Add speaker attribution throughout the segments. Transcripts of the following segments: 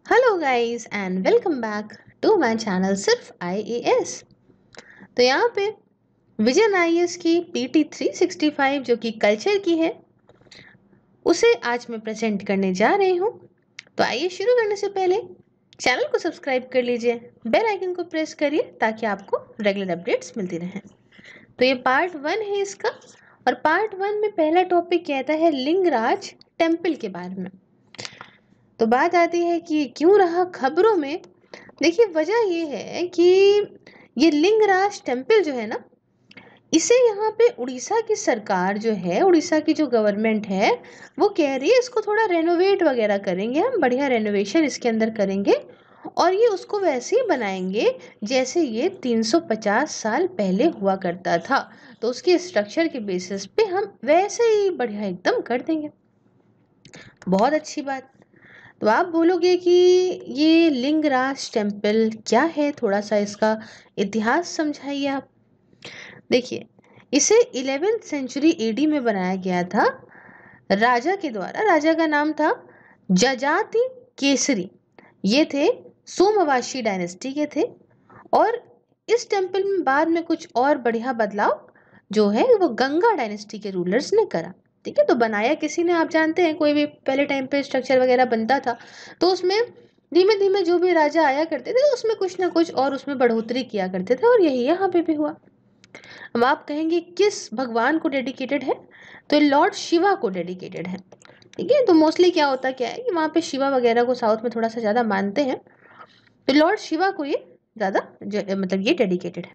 Speaker 1: Hello guys and welcome back to my channel सिर्फ IAS. तो यहाँ पे विजन आईएएस की पीटी 365 जो कि कल्चर की है उसे आज मैं प्रेजेंट करने जा रही हूँ। तो आइए शुरू करने से पहले चैनल को सब्सक्राइब कर लीजिए, बेल आइकन को प्रेस करिए ताकि आपको रेगुलर अपडेट्स मिलती रहें। तो ये पार्ट 1 है इसका, और पार्ट 1 में पहला टॉपिक कहता है लिंगराज टेम्पल के बारे में। तो बात आती है कि क्यों रहा खबरों में। देखिए, वजह ये है कि ये लिंगराज टेम्पल जो है ना, इसे यहाँ पे उड़ीसा की सरकार जो है, उड़ीसा की जो गवर्नमेंट है, वो कह रही है इसको थोड़ा रेनोवेट वगैरह करेंगे, हम बढ़िया रेनोवेशन इसके अंदर करेंगे और ये उसको वैसे ही बनाएंगे जैसे ये 350 साल पहले हुआ करता था। तो उसके स्ट्रक्चर के बेसिस पे हम वैसे ही बढ़िया एकदम कर देंगे। बहुत अच्छी बात। तो आप बोलोगे कि ये लिंगराज टेम्पल क्या है, थोड़ा सा इसका इतिहास समझाइए आप। देखिए, इसे 11th सेंचुरी एडी में बनाया गया था राजा के द्वारा। राजा का नाम था जजाति केसरी। ये थे सोमवंशी डायनेस्टी के थे। और इस टेम्पल में बाद में कुछ और बढ़िया बदलाव जो है वो गंगा डायनेस्टी के रूलर्स ने करा। ठीक है, तो बनाया किसी ने, आप जानते हैं कोई भी पहले टाइम पे स्ट्रक्चर वगैरह बनता था तो उसमें धीमे धीमे जो भी राजा आया करते थे तो उसमें कुछ ना कुछ और उसमें बढ़ोतरी किया करते थे, और यही यहाँ पे भी हुआ। अब आप कहेंगे किस भगवान को डेडिकेटेड है, तो लॉर्ड शिवा को डेडिकेटेड है। ठीक है, तो मोस्टली क्या है कि वहाँ पे शिवा वगैरह को साउथ में थोड़ा सा ज़्यादा मानते हैं, तो लॉर्ड शिवा को ये ज़्यादा मतलब ये डेडिकेटेड है।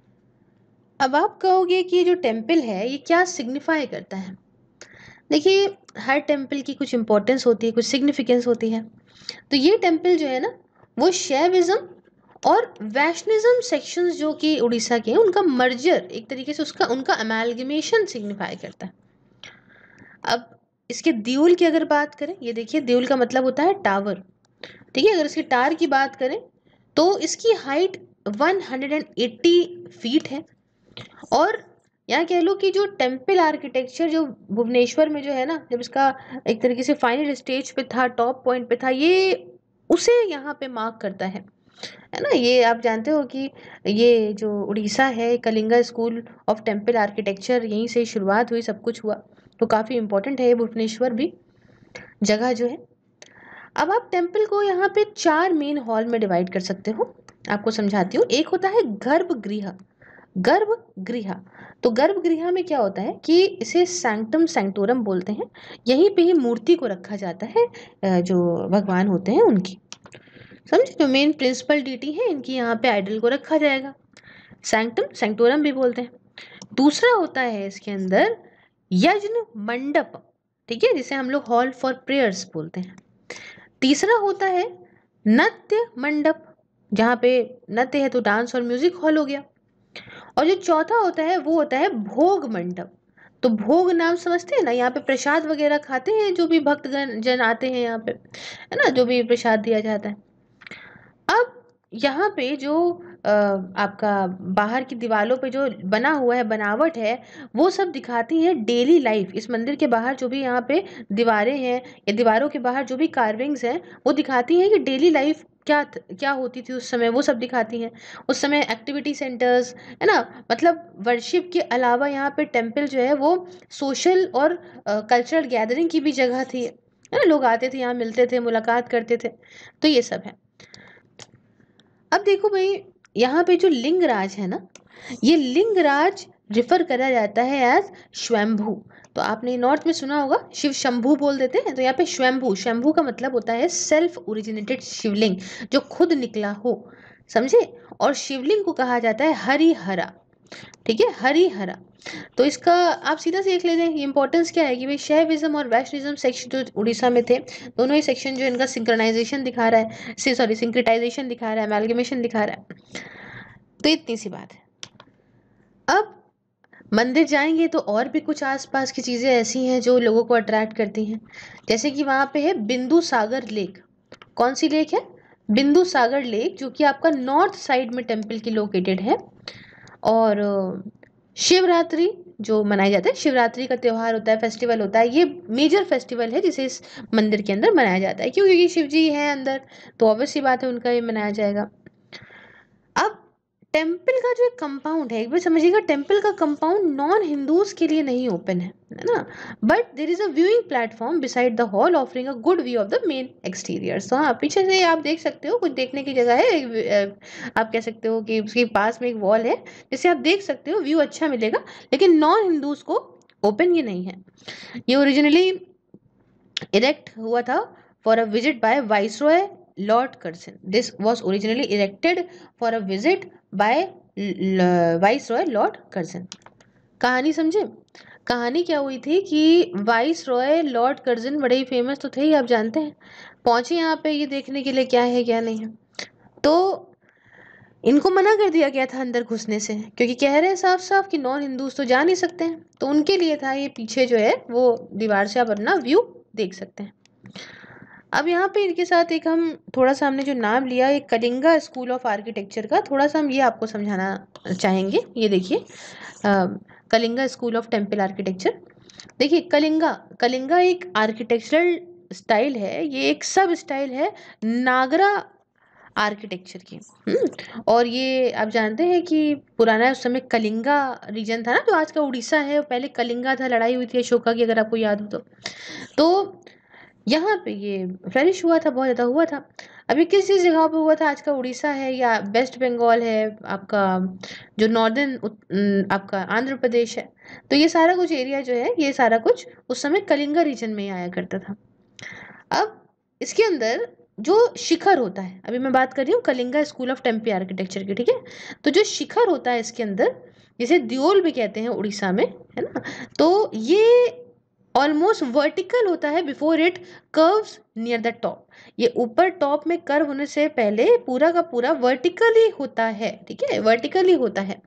Speaker 1: अब आप कहोगे कि ये जो टेम्पल है ये क्या सिग्निफाई करता है। देखिए, हर टेम्पल की कुछ इंपॉर्टेंस होती है, कुछ सिग्निफिकेंस होती है। तो ये टेम्पल जो है ना, वो शैविज्म और वैष्णविज्म सेक्शंस जो कि उड़ीसा के हैं उनका मर्जर, एक तरीके से उसका उनका अमेलगमेशन सिग्निफाई करता है। अब इसके देउल की अगर बात करें, ये देखिए देउल का मतलब होता है टावर। ठीक है, अगर इसके टावर की बात करें तो इसकी हाइट 180 फीट है। और यहाँ कह लो कि जो टेम्पल आर्किटेक्चर जो भुवनेश्वर में जो है ना, जब इसका एक तरीके से फाइनल स्टेज पे था, टॉप पॉइंट पे था, ये उसे यहाँ पे मार्क करता है ना। ये आप जानते हो कि ये जो उड़ीसा है, Kalinga school of temple architecture, यहीं से शुरुआत हुई, सब कुछ हुआ। तो काफ़ी इंपॉर्टेंट है ये भुवनेश्वर भी जगह जो है। अब आप टेम्पल को यहाँ पे 4 मेन हॉल में डिवाइड कर सकते हो। आपको समझाती हूँ। एक होता है गर्भगृह। गर्भगृह, तो गर्भगृह में क्या होता है कि इसे सैंक्टम सैंक्टोरम बोलते हैं। यहीं पे ही मूर्ति को रखा जाता है, जो भगवान होते हैं उनकी। समझे, जो मेन प्रिंसिपल डीटी है इनकी यहाँ पे आइडल को रखा जाएगा। सैंक्टम सैंक्टोरम भी बोलते हैं। दूसरा होता है इसके अंदर यज्ञ मंडप। ठीक है, जिसे हम लोग हॉल फॉर प्रेयर्स बोलते हैं। तीसरा होता है नृत्य मंडप, जहाँ पे नृत्य है तो डांस और म्यूजिक हॉल हो गया। और जो चौथा होता है वो होता है भोग मंडप। तो भोग नाम समझते हैं ना, यहाँ पे प्रसाद वगैरह खाते हैं जो भी भक्तगण जन आते हैं यहाँ पे, है ना, जो भी प्रसाद दिया जाता है। अब यहाँ पे जो आपका बाहर की दीवारों पे जो बना हुआ है, बनावट है, वो सब दिखाती है डेली लाइफ। इस मंदिर के बाहर जो भी यहाँ पे दीवारें हैं या दीवारों के बाहर जो भी कार्विंग्स हैं वो दिखाती हैं कि डेली लाइफ क्या होती थी उस समय, वो सब दिखाती हैं। उस समय एक्टिविटी सेंटर्स, है ना, मतलब वर्शिप के अलावा यहाँ पे टेम्पल जो है वो सोशल और कल्चरल गैदरिंग की भी जगह थी, है ना। लोग आते थे यहाँ, मिलते थे, मुलाकात करते थे। तो ये सब है। अब देखो भाई, यहाँ पे जो लिंगराज है ना, ये लिंगराज रिफर करा जाता है एज स्वयंभू। तो आपने नॉर्थ में सुना होगा शिव शंभू बोल देते हैं, तो यहाँ पे स्वयंभू, स्वयंभू का मतलब होता है सेल्फ ओरिजिनेटेड शिवलिंग, जो खुद निकला हो। समझे। और शिवलिंग को कहा जाता है हरिहरा। ठीक है, हरिहरा। तो इसका आप सीधा से देख लेते हैं इंपॉर्टेंस क्या है कि भाई शैविज्म और वैष्णविज्म सेक्शन जो उड़ीसा में थे, दोनों ही सेक्शन जो इनका सिंक्रोनाइजेशन दिखा रहा है, सॉरी सिंक्रेटाइजेशन दिखा रहा है, अमेलगमेशन दिखा रहा है। तो इतनी सी बात है। अब मंदिर जाएंगे तो और भी कुछ आसपास की चीज़ें ऐसी हैं जो लोगों को अट्रैक्ट करती हैं। जैसे कि वहाँ पे है बिंदु सागर लेक। कौन सी लेक है? बिंदु सागर लेक, जो कि आपका नॉर्थ साइड में टेम्पल की लोकेटेड है। और शिवरात्रि जो मनाई जाता है, शिवरात्रि का त्योहार होता है, फेस्टिवल होता है, ये मेजर फेस्टिवल है जिसे इस मंदिर के अंदर मनाया जाता है। क्यों? क्योंकि शिव जी हैं अंदर, तो ऑब्वियस सी बात है उनका ये मनाया जाएगा। अब टेम्पल का जो कंपाउंड है, एक बार समझिएगा, टेम्पल का कंपाउंड नॉन हिंदूज के लिए नहीं ओपन है ना, but there is a viewing platform beside the hall offering a good view of the main exterior. तो हाँ, पीछे से आप देख सकते हो, कुछ देखने की जगह है, आप कह सकते हो कि उसके पास में एक वॉल है जिसे आप देख सकते हो, व्यू अच्छा मिलेगा, लेकिन नॉन हिंदूज को ओपन ये नहीं है। ये ओरिजिनली इरेक्ट हुआ था for a visit by Viceroy Lord Curzon. This was originally erected for a visit by Viceroy Lord Curzon. कहानी समझे? कहानी क्या हुई थी कि वाइस रॉय लॉर्ड कर्जन बड़े ही फेमस तो थे ही, आप जानते हैं, पहुंचे यहाँ पे ये देखने के लिए क्या है क्या नहीं है। तो इनको मना कर दिया गया था अंदर घुसने से, क्योंकि कह रहे हैं साफ साफ कि नॉन हिंदूज तो जा नहीं सकते हैं। तो उनके लिए था ये पीछे जो है वो दीवार से आप अपना व्यू देख सकते हैं। अब यहाँ पे इनके साथ एक हम थोड़ा सा हमने जो नाम लिया, एक कलिंगा स्कूल ऑफ आर्किटेक्चर का, थोड़ा सा हम ये आपको समझाना चाहेंगे। ये देखिए, Kalinga school of temple architecture. देखिए, कलिंगा कलिंगा एक आर्किटेक्चरल स्टाइल है, ये एक सब स्टाइल है नागरा आर्किटेक्चर की। और ये आप जानते हैं कि पुराना उस समय कलिंगा रीजन था ना, जो आज का उड़ीसा है, पहले कलिंगा था, लड़ाई हुई थी अशोका की, अगर आपको याद हो तो यहाँ पे ये फ्लरिश हुआ था, बहुत ज़्यादा हुआ था। अभी किस किस जगह पे हुआ था, आज का उड़ीसा है या वेस्ट बंगाल है, आपका जो नॉर्दर्न आपका आंध्र प्रदेश है, तो ये सारा कुछ एरिया जो है, ये सारा कुछ उस समय कलिंगा रीजन में ही आया करता था। अब इसके अंदर जो शिखर होता है, अभी मैं बात कर रही हूँ Kalinga school of temple architecture की, ठीक है। तो जो शिखर होता है इसके अंदर, जिसे दियोल भी कहते हैं उड़ीसा में, है ना, तो ये ऑलमोस्ट वर्टिकल होता है before it curves near the top. ये ऊपर टॉप में कर्व होने से पहले पूरा का पूरा वर्टिकली होता है, ठीक है, वर्टिकली होता है,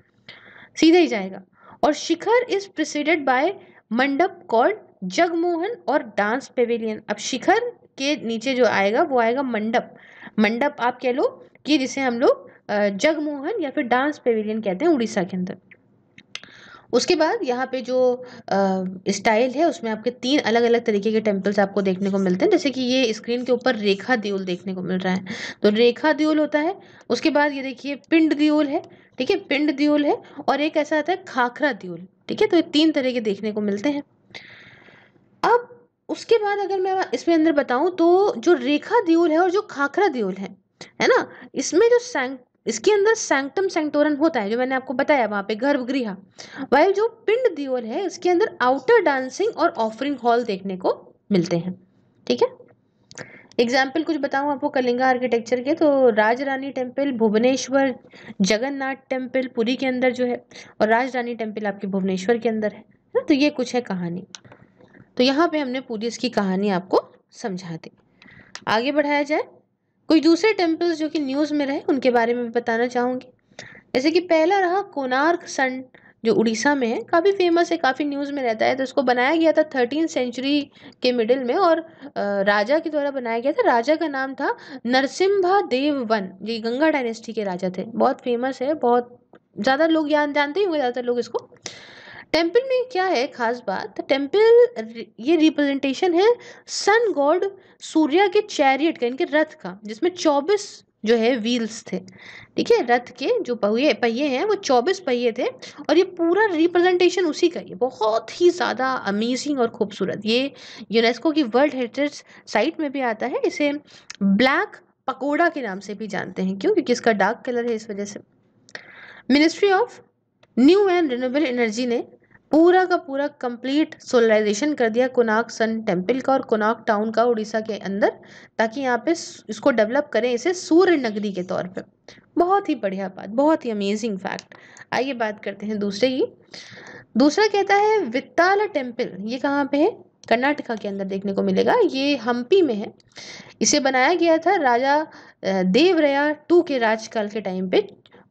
Speaker 1: सीधे ही जाएगा। और शिखर इज प्रिसीडेड बाय मंडप कॉल्ड जगमोहन और डांस पेविलियन। अब शिखर के नीचे जो आएगा वो आएगा मंडप। मंडप आप कह लो कि जिसे हम लोग जगमोहन या फिर डांस पेविलियन कहते हैं उड़ीसा के अंदर। उसके बाद यहाँ पे जो स्टाइल है उसमें आपके 3 अलग अलग तरीके के टेम्पल्स आपको देखने को मिलते हैं, जैसे कि ये स्क्रीन के ऊपर रेखा द्योल देखने को मिल रहा है, तो रेखा द्योल होता है। उसके बाद ये देखिए पिंड द्योल है, ठीक है, पिंड द्योल है, और एक ऐसा आता है खाखरा द्योल, ठीक है। तो ये 3 तरह के देखने को मिलते हैं। अब उसके बाद अगर मैं इसमें अंदर बताऊं तो जो रेखा द्योल है और जो खाखरा द्योल है ना, इसमें जो इसके अंदर सैंक्टम सैंक्टोरम होता है, जो मैंने आपको बताया वहां पे गर्भगृह। वाइल जो पिंड दियोल है इसके अंदर आउटर डांसिंग और ऑफरिंग हॉल देखने को मिलते हैं, ठीक है। एग्जाम्पल कुछ बताऊं आपको कलिंगा आर्किटेक्चर के, तो राजरानी टेम्पल भुवनेश्वर, जगन्नाथ टेम्पल पुरी के अंदर जो है, और राजरानी टेम्पल आपके भुवनेश्वर के अंदर है ना। तो ये कुछ है कहानी। तो यहाँ पे हमने पूरी इसकी कहानी आपको समझा दी। आगे बढ़ाया जाए, कोई दूसरे टेम्पल्स जो कि न्यूज़ में रहे उनके बारे में भी बताना चाहूँगी। जैसे कि पहला रहा कोणार्क सन, जो उड़ीसा में है, काफ़ी फेमस है, काफ़ी न्यूज़ में रहता है। तो इसको बनाया गया था 13th सेंचुरी के मिडिल में, और राजा के द्वारा बनाया गया था। राजा का नाम था नरसिम्हा देव वन, ये गंगा डायनेस्टी के राजा थे, बहुत फेमस है, बहुत ज़्यादा लोग जानते ही होंगे ज़्यादातर लोग इसको। टेम्पल में क्या है खास बात, टेम्पल ये रिप्रेजेंटेशन है सन गॉड सूर्य के चैरियट का, इनके रथ का, जिसमें 24 जो है व्हील्स थे, ठीक है। रथ के जो पहिए पहिए हैं वो 24 पहिए थे, और ये पूरा रिप्रेजेंटेशन उसी का, ये बहुत ही ज़्यादा अमेजिंग और खूबसूरत। ये यूनेस्को की वर्ल्ड हेरिटेज साइट में भी आता है। इसे ब्लैक पकोड़ा के नाम से भी जानते हैं, क्यों? क्योंकि इसका डार्क कलर है, इस वजह से। Ministry of new and renewable energy ने पूरा का पूरा कंप्लीट सोलराइजेशन कर दिया कोणार्क सन टेम्पल का और कोणार्क टाउन का उड़ीसा के अंदर, ताकि यहाँ पे इसको डेवलप करें, इसे सूर्य नगरी के तौर पे। बहुत ही बढ़िया बात, बहुत ही अमेजिंग फैक्ट। आइए बात करते हैं दूसरे की। दूसरा कहता है वित्ताला टेम्पल, ये कहाँ पे है? कर्नाटका के अंदर देखने को मिलेगा, ये हम्पी में है। इसे बनाया गया था राजा देवराया टू के राजकाल के टाइम पे,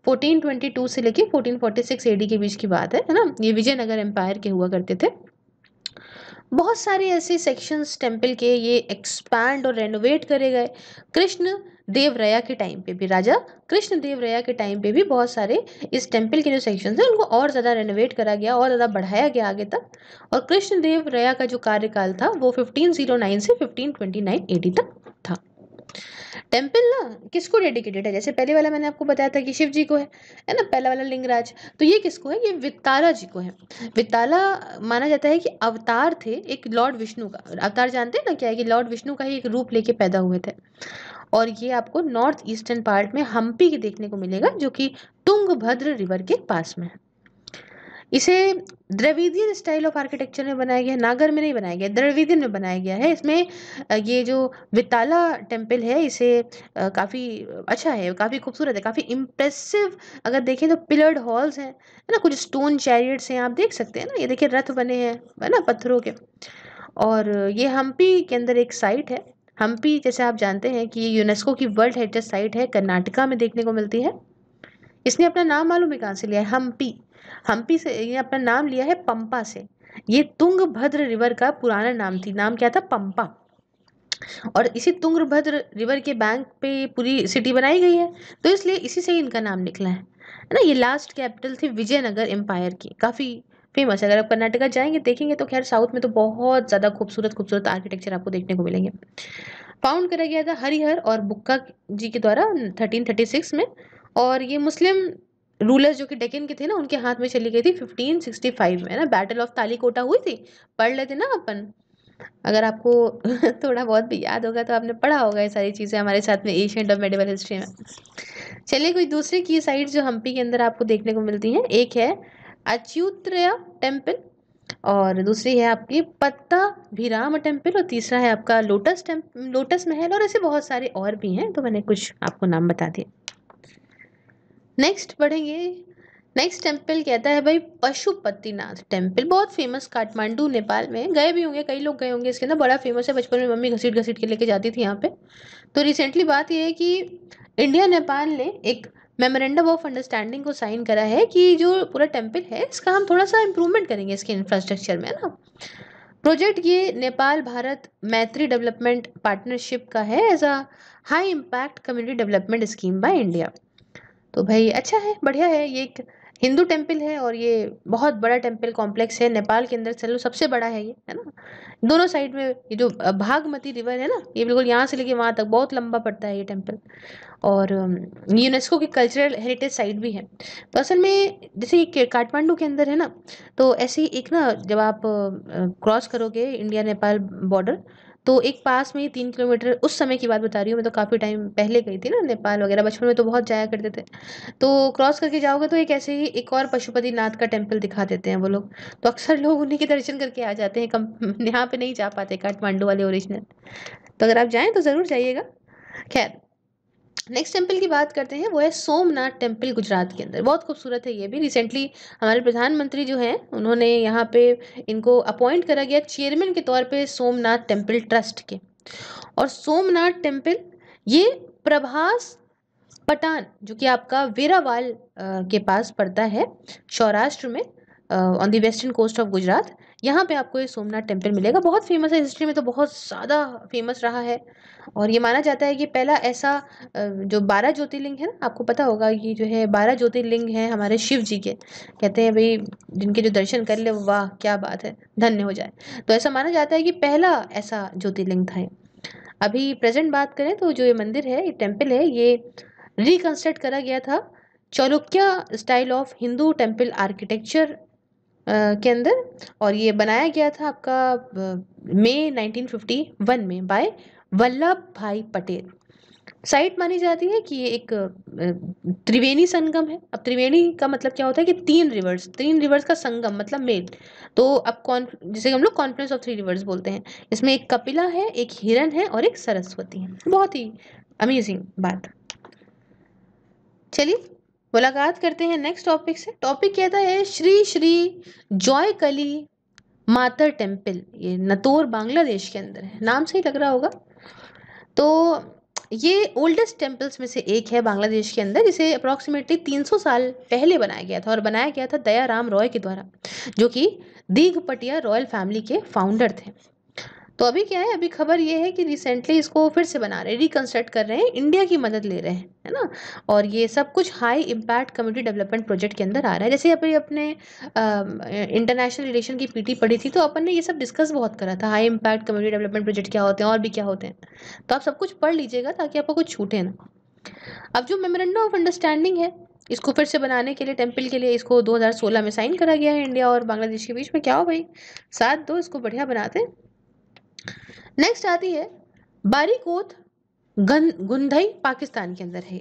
Speaker 1: 1422 से लेके 1446 एडी के बीच की बात है ना। ये विजयनगर एम्पायर के हुआ करते थे। बहुत सारे ऐसे सेक्शंस टेम्पल के ये एक्सपैंड और रेनोवेट करे गए। कृष्ण देवराया के टाइम पे भी, राजा कृष्ण देवराया के टाइम पे भी बहुत सारे इस टेम्पल के जो सेक्शंस हैं उनको और ज़्यादा रेनोवेट करा गया और ज़्यादा बढ़ाया गया आगे तक। और कृष्ण देवराया का जो कार्यकाल था वो 1509 से 1529 AD तक था। टेम्पल ना किसको डेडिकेटेड है, जैसे पहले वाला मैंने आपको बताया था कि शिव जी को है ना, पहला वाला लिंगराज, तो ये किसको है, ये वित्ताला जी को है। वित्ताला माना जाता है कि अवतार थे एक लॉर्ड विष्णु का। अवतार जानते हैं ना क्या है, कि लॉर्ड विष्णु का ही एक रूप लेके पैदा हुए थे। और ये आपको नॉर्थ ईस्टर्न पार्ट में हम्पी के देखने को मिलेगा, जो कि तुंगभद्र रिवर के पास में है। इसे द्रविडियन स्टाइल ऑफ आर्किटेक्चर में बनाया गया है, नागर में नहीं बनाया गया, द्रविडियन में बनाया गया है। इसमें ये जो वित्ताला टेम्पल है इसे काफ़ी अच्छा है, काफ़ी खूबसूरत है, काफ़ी इम्प्रेसिव। अगर देखें तो पिलर्ड हॉल्स हैं, है ना, कुछ स्टोन चैरियट्स हैं, आप देख सकते हैं ना, ये देखिए रथ बने हैं, है ना, पत्थरों के। और ये हम्पी के अंदर एक साइट है। हम्पी जैसे आप जानते हैं कि ये यूनेस्को की वर्ल्ड हेरिटेज साइट है, कर्नाटका में देखने को मिलती है। इसने अपना नाम मालूम है कहाँ से लिया है, हम्पी। हम्पी से ये अपना नाम लिया है पंपा से। ये तुंगभद्र रिवर का पुराना नाम थी, नाम क्या था, पंपा। और इसी तुंगभद्र रिवर के बैंक पे पूरी सिटी बनाई गई है, तो इसलिए इसी से ही इनका नाम निकला है ना। ये लास्ट कैपिटल थी विजयनगर एम्पायर की, काफ़ी फेमस है। अगर आप कर्नाटका जाएंगे देखेंगे तो खैर साउथ में तो बहुत ज़्यादा खूबसूरत खूबसूरत आर्किटेक्चर आपको देखने को मिलेंगे। फाउंड करा गया था हरिहर और बुक्का जी के द्वारा 1336 में। और ये मुस्लिम रूलर्स जो कि डेक्कन के थे ना, उनके हाथ में चली गई थी 1565 में, है ना। बैटल ऑफ तालीकोटा हुई थी, पढ़ लेते ना अपन। अगर आपको थोड़ा बहुत भी याद होगा तो आपने पढ़ा होगा ये सारी चीज़ें हमारे साथ में एशियंट और मेडिवल हिस्ट्री में। चलिए कोई दूसरी की साइट जो हम्पी के अंदर आपको देखने को मिलती हैं, एक है अच्युतरया टेम्पल, और दूसरी है आपकी पत्ताभिराम टेम्पल, और तीसरा है आपका लोटस महल, और ऐसे बहुत सारे और भी हैं, तो मैंने कुछ आपको नाम बता दिए। नेक्स्ट पढ़ेंगे। नेक्स्ट टेम्पल कहता है भाई पशुपतिनाथ टेम्पल, बहुत फेमस, काठमांडू नेपाल में। गए भी होंगे, कई लोग गए होंगे इसके अंदर, बड़ा फेमस है। बचपन में मम्मी घसीट घसीट के लेके जाती थी यहाँ पे। तो रिसेंटली बात ये है कि इंडिया नेपाल ने एक मेमोरेंडम ऑफ अंडरस्टैंडिंग को साइन करा है कि जो पूरा टेम्पल है इसका हम थोड़ा सा इम्प्रूवमेंट करेंगे इसके इंफ्रास्ट्रक्चर में, है ना। प्रोजेक्ट ये नेपाल भारत मैत्री डेवलपमेंट पार्टनरशिप का है, as a high impact community development scheme by India. तो भाई अच्छा है, बढ़िया है। ये एक हिंदू टेम्पल है और ये बहुत बड़ा टेम्पल कॉम्प्लेक्स है नेपाल के अंदर, चलो सबसे बड़ा है ये, है ना। दोनों साइड में ये जो भागमती रिवर है ना, ये बिल्कुल यहाँ से लेके वहाँ तक बहुत लंबा पड़ता है ये टेम्पल। और यूनेस्को की कल्चरल हेरिटेज साइट भी है। तो असल में जैसे ये काठमांडू के अंदर है ना, तो ऐसे ही एक ना, जब आप क्रॉस करोगे इंडिया नेपाल बॉर्डर, तो एक पास में ही 3 किलोमीटर, उस समय की बात बता रही हूँ मैं, तो काफ़ी टाइम पहले गई थी ना नेपाल वगैरह, बचपन में तो बहुत जाया करते थे। तो क्रॉस करके जाओगे तो एक ऐसे ही एक और पशुपतिनाथ का टेम्पल दिखा देते हैं वो लोग, तो अक्सर लोग उन्हीं के दर्शन करके आ जाते हैं, कम यहाँ पे नहीं जा पाते काठमांडू वाले ओरिजिनल। तो अगर आप जाएँ तो ज़रूर जाइएगा। खैर नेक्स्ट टेम्पल की बात करते हैं, वो है सोमनाथ टेम्पल गुजरात के अंदर। बहुत खूबसूरत है ये भी। रिसेंटली हमारे प्रधानमंत्री जो हैं उन्होंने यहाँ पे इनको अपॉइंट करा गया चेयरमैन के तौर पे सोमनाथ टेम्पल ट्रस्ट के। और सोमनाथ टेम्पल ये प्रभास पटान, जो कि आपका वेरावाल के पास पड़ता है, सौराष्ट्र में, on the western coast of Gujarat, यहाँ पे आपको ये सोमनाथ टेम्पल मिलेगा। बहुत फेमस है, हिस्ट्री में तो बहुत ज़्यादा फेमस रहा है। और ये माना जाता है कि पहला ऐसा जो 12 ज्योतिर्लिंग है ना, आपको पता होगा ये जो है 12 ज्योतिर्लिंग हैं हमारे शिव जी के, कहते हैं भाई जिनके जो दर्शन कर ले वाह क्या बात है, धन्य हो जाए। तो ऐसा माना जाता है कि पहला ऐसा ज्योतिर्लिंग था ये। अभी प्रेजेंट बात करें तो जो ये मंदिर है, ये टेम्पल है, ये रिकंस्ट्रक्ट करा गया था Chalukya style of Hindu temple architecture के अंदर। और ये बनाया गया था आपका मई 1951 में बाय वल्लभ भाई पटेल। साइट मानी जाती है कि ये एक त्रिवेणी संगम है। अब त्रिवेणी का मतलब क्या होता है कि तीन रिवर्स का संगम मतलब मेल। तो अब जिसे हम लोग कॉन्फ्रेंस ऑफ 3 रिवर्स बोलते हैं। इसमें एक कपिला है, एक हिरन है और एक सरस्वती है। बहुत ही अमेजिंग बात। चलिए मुलाकात करते हैं नेक्स्ट टॉपिक से। टॉपिक कहता है श्री श्री जॉयकली मातर टेम्पल। ये नतोर बांग्लादेश के अंदर है, नाम से ही लग रहा होगा। तो ये ओल्डेस्ट टेम्पल्स में से एक है बांग्लादेश के अंदर, जिसे अप्रॉक्सीमेटली 300 साल पहले बनाया गया था। और बनाया गया था दयाराम रॉय के द्वारा, जो कि दीघपटिया रॉयल फैमिली के फाउंडर थे। तो अभी क्या है, अभी खबर ये है कि रिसेंटली इसको फिर से बना रहे हैं, रिकंस्ट्रक्ट कर रहे हैं, इंडिया की मदद ले रहे हैं, है ना। और ये सब कुछ high impact community development project के अंदर आ रहा है। जैसे अभी अपने इंटरनेशनल रिलेशन की पीटी पढ़ी थी, तो अपन ने ये सब डिस्कस बहुत करा था, high impact community development project क्या होते हैं और भी क्या होते हैं। तो आप सब कुछ पढ़ लीजिएगा ताकि आपको कुछ छूटे ना। अब जो मेमोरेंडम ऑफ अंडरस्टैंडिंग है, इसको फिर से बनाने के लिए, टेम्पल के लिए, इसको 2016 में साइन करा गया है इंडिया और बांग्लादेश के बीच में। क्या हो भाई, साथ दो, इसको बढ़िया बनाते हैं। नेक्स्ट आती है बारीकोट गुंधई, पाकिस्तान के अंदर है।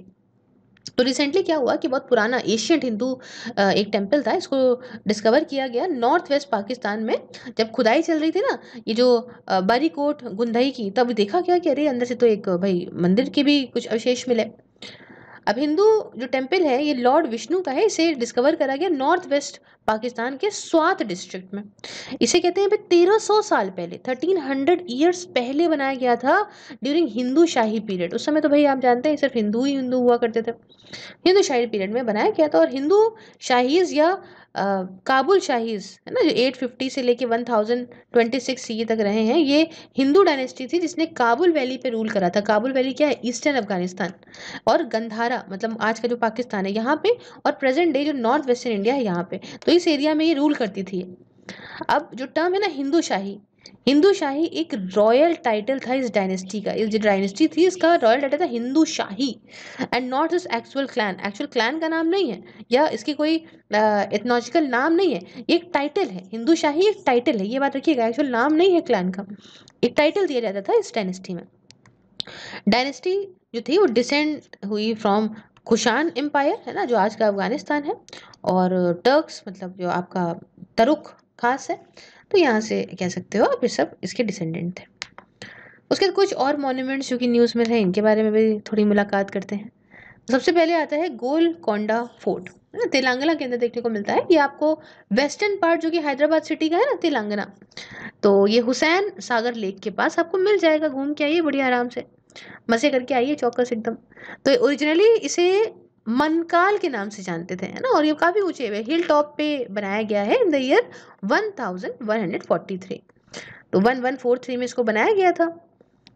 Speaker 1: तो रिसेंटली क्या हुआ कि बहुत पुराना एशियंट हिंदू एक टेम्पल था, इसको डिस्कवर किया गया नॉर्थ वेस्ट पाकिस्तान में। जब खुदाई चल रही थी ना ये जो बारीकोट गुंधई की, तब देखा गया कि अरे अंदर से तो एक भाई मंदिर के भी कुछ अवशेष मिले। अब हिंदू जो टेम्पल है ये लॉर्ड विष्णु का है, इसे डिस्कवर करा गया नॉर्थ वेस्ट पाकिस्तान के स्वात डिस्ट्रिक्ट में। इसे कहते हैं 1300 साल पहले, 1300 ईयर्स पहले बनाया गया था, ड्यूरिंग हिंदू शाही पीरियड। उस समय तो भाई आप जानते हैं सिर्फ हिंदू ही हिंदू हुआ करते थे। हिंदू शाही पीरियड में बनाया गया था। और हिंदू शाहीज या काबुल शाहीज है ना, जो 850 से लेके 1026 सी तक रहे हैं, ये हिंदू डायनेस्टी थी जिसने काबुल वैली पे रूल करा था। काबुल वैली क्या है, ईस्टर्न अफगानिस्तान, और गंधारा मतलब आज का जो पाकिस्तान है यहाँ पे, और प्रेजेंट डे जो नॉर्थ वेस्टर्न इंडिया है यहाँ पे, तो इस एरिया में ये रूल करती थी। अब जो टर्म है ना हिंदू शाही, हिंदू शाही एक रॉयल टाइटल था इस डायनेस्टी का। इस जो डायनेस्टी थी इसका रॉयल टाइटल था हिंदू शाही, एंड नॉट इस एक्चुअल क्लैन। एक्चुअल क्लैन का नाम नहीं है, या इसकी कोई एथनोलॉजिकल नाम नहीं है, ये एक टाइटल है। हिंदू शाही एक टाइटल है, ये बात रखिएगा, एक्चुअल नाम नहीं है क्लैन का, एक टाइटल दिया जाता था इस डायनेस्टी में। डायनेस्टी जो थी वो डिसेंड हुई फ्रॉम कुशान एम्पायर, है ना, जो आज का अफगानिस्तान है, और टर्क्स मतलब जो आपका तरुक खास है। तो यहाँ से कह सकते हो आप, ये सब इसके डिसेंडेंट थे। उसके बाद कुछ और मॉन्यूमेंट्स जो कि न्यूज़ में थे, इनके बारे में भी थोड़ी मुलाकात करते हैं। सबसे पहले आता है गोलकोंडा फोर्ट, है ना, तेलंगाना के अंदर देखने को मिलता है। ये आपको वेस्टर्न पार्ट जो कि हैदराबाद सिटी का है ना, तेलंगाना, तो ये हुसैन सागर लेक के पास आपको मिल जाएगा। घूम के आइए बढ़िया आराम से, मजे करके आइए चौकस एकदम। तो ओरिजिनली इसे मनकाल के नाम से जानते थे, है ना, और ये काफी ऊंचे हुए हिल टॉप पे बनाया गया है इन द ईयर 1143। तो 1143 में इसको बनाया गया था।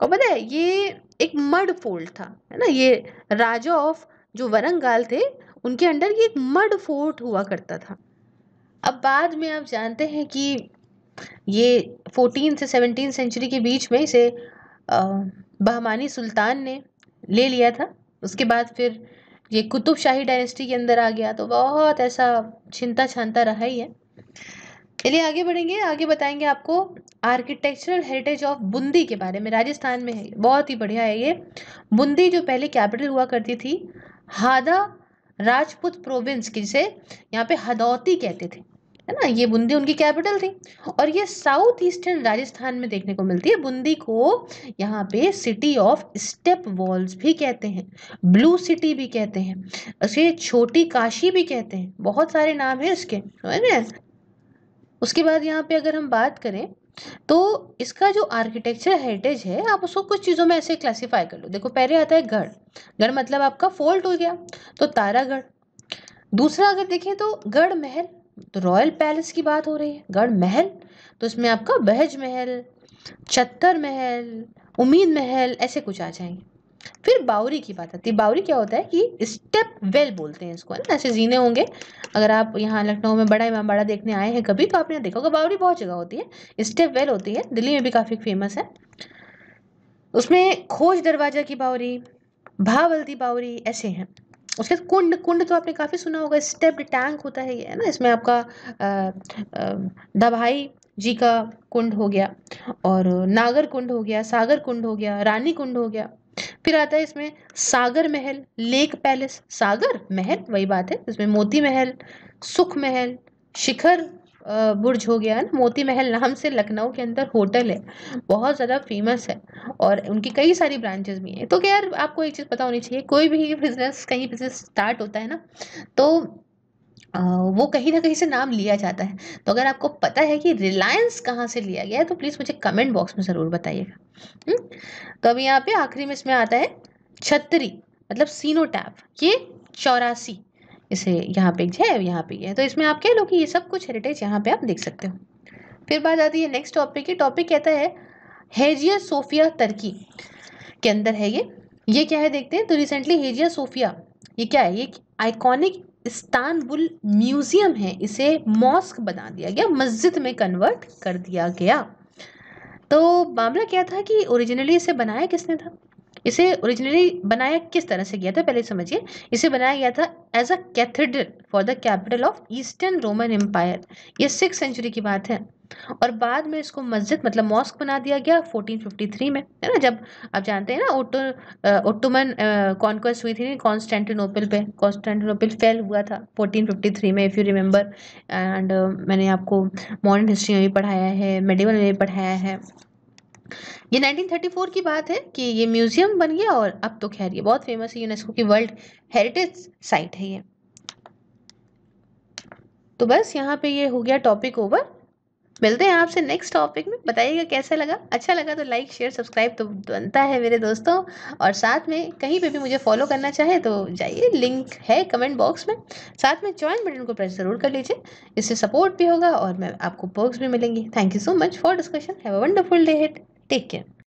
Speaker 1: और पता है ये एक मड फोर्ट था, है ना, ये राजा ऑफ जो वरंगाल थे उनके अंडर ये एक मड फोर्ट हुआ करता था। अब बाद में आप जानते हैं कि ये 14 से 17 सेंचुरी के बीच में इसे बहमानी सुल्तान ने ले लिया था। उसके बाद फिर ये कुतुब शाही डायनेस्टी के अंदर आ गया, तो बहुत ऐसा छिनता छानता रहा ही है। चलिए आगे बढ़ेंगे, आगे बताएंगे आपको आर्किटेक्चरल हेरिटेज ऑफ बूंदी के बारे में। राजस्थान में है, बहुत ही बढ़िया है ये। बूंदी जो पहले कैपिटल हुआ करती थी हादा राजपूत प्रोविंस की, जिसे यहाँ पे हदौती कहते थे, है ना, ये बूंदी उनकी कैपिटल थी। और ये साउथ ईस्टर्न राजस्थान में देखने को मिलती है। बूंदी को यहाँ पे सिटी ऑफ स्टेप वॉल्स भी कहते हैं, ब्लू सिटी भी कहते हैं, उसे छोटी काशी भी कहते हैं, बहुत सारे नाम है इसके, समझ रहे हैं। उसके बाद यहाँ पे अगर हम बात करें तो इसका जो आर्किटेक्चर हेरिटेज है, आप उसको कुछ चीज़ों में ऐसे क्लासिफाई कर लो। देखो पहले आता है गढ़, गढ़ मतलब आपका फोर्ट हो गया, तो तारागढ़। दूसरा अगर देखें तो गढ़ महल, तो रॉयल पैलेस की बात हो रही है, गढ़ महल, तो इसमें आपका बहज महल, चत्तर महल, उम्मीद महल, ऐसे कुछ आ जाएंगे। फिर बावरी की बात आती है। बावरी क्या होता है कि स्टेप वेल बोलते हैं इसको, है ना, ऐसे जीने होंगे। अगर आप यहाँ लखनऊ में बड़ा इमामबाड़ा देखने आए हैं कभी, तो आपने यहाँ देखा होगा, बावरी बहुत जगह होती है, स्टेप वेल होती है, दिल्ली में भी काफी फेमस है। उसमें खोज दरवाजा की बावरी, भावल्दी बावरी, ऐसे हैं। उसके बाद कुंड, कुंड तो आपने काफी सुना होगा, स्टेप्ड टैंक होता है ये, है ना, इसमें आपका दभाई जी का कुंड हो गया, और नागर कुंड हो गया, सागर कुंड हो गया, रानी कुंड हो गया। फिर आता है इसमें सागर महल, लेक पैलेस, सागर महल वही बात है, इसमें मोती महल, सुख महल, शिखर बुर्ज हो गया, है ना। मोती महल नाम से लखनऊ के अंदर होटल है, बहुत ज़्यादा फेमस है, और उनकी कई सारी ब्रांचेस भी हैं। तो क्या यार, आपको एक चीज़ पता होनी चाहिए, कोई भी बिजनेस, कहीं बिजनेस स्टार्ट होता है ना, तो वो कहीं ना कहीं से नाम लिया जाता है। तो अगर आपको पता है कि रिलायंस कहाँ से लिया गया है, तो प्लीज़ मुझे कमेंट बॉक्स में ज़रूर बताइएगा। तो अभी यहाँ पे आखिरी में इसमें आता है छतरी, मतलब सीनोटैप, ये 84, इसे यहाँ पे है, यहाँ पे है। तो इसमें आप कह लो कि ये सब कुछ हेरिटेज यहाँ पे आप देख सकते हो। फिर बात आती है नेक्स्ट टॉपिक की। टॉपिक कहता है हेजिया सोफिया तुर्की के अंदर है ये क्या है देखते हैं। तो रिसेंटली हेजिया सोफिया ये क्या है, ये आइकॉनिक इस्तांबुल म्यूजियम है, इसे मॉस्क बना दिया गया, मस्जिद में कन्वर्ट कर दिया गया। तो मामला क्या था कि ओरिजिनली इसे बनाया किसने था, इसे ओरिजिनली बनाया किस तरह से गया था पहले समझिए। इसे बनाया गया था as a cathedral for the capital of Eastern Roman Empire, ये 6th सेंचुरी की बात है। और बाद में इसको मस्जिद मतलब मॉस्क बना दिया गया 1453 में, है ना, जब आप जानते हैं ना ओटोमन कॉन्क्वेस्ट हुई थी कॉन्स्टेंटिनोपल पे, कॉन्स्टेंटिनोपल फेल हुआ था 1453 में, इफ़ यू रिमेंबर। एंड मैंने आपको मॉडर्न हिस्ट्री में भी पढ़ाया है, मेडिवल में भी पढ़ाया है। ये 1934 की बात है कि ये म्यूजियम बन गया, और अब तो खैर ये बहुत फेमस है, यूनेस्को की वर्ल्ड हेरिटेज साइट है ये। तो बस यहाँ पे ये हो गया टॉपिक ओवर। मिलते हैं आपसे नेक्स्ट टॉपिक में, बताइएगा कैसा लगा। अच्छा लगा तो लाइक शेयर सब्सक्राइब तो बनता है मेरे दोस्तों, और साथ में कहीं पे भी मुझे फॉलो करना चाहे तो जाइए, लिंक है कमेंट बॉक्स में। साथ में ज्वाइन बटन को प्रेस जरूर कर लीजिए, इससे सपोर्ट भी होगा और मैं आपको पर्क्स भी मिलेंगी। Thank you so much for discussion, have a wonderful day, take care.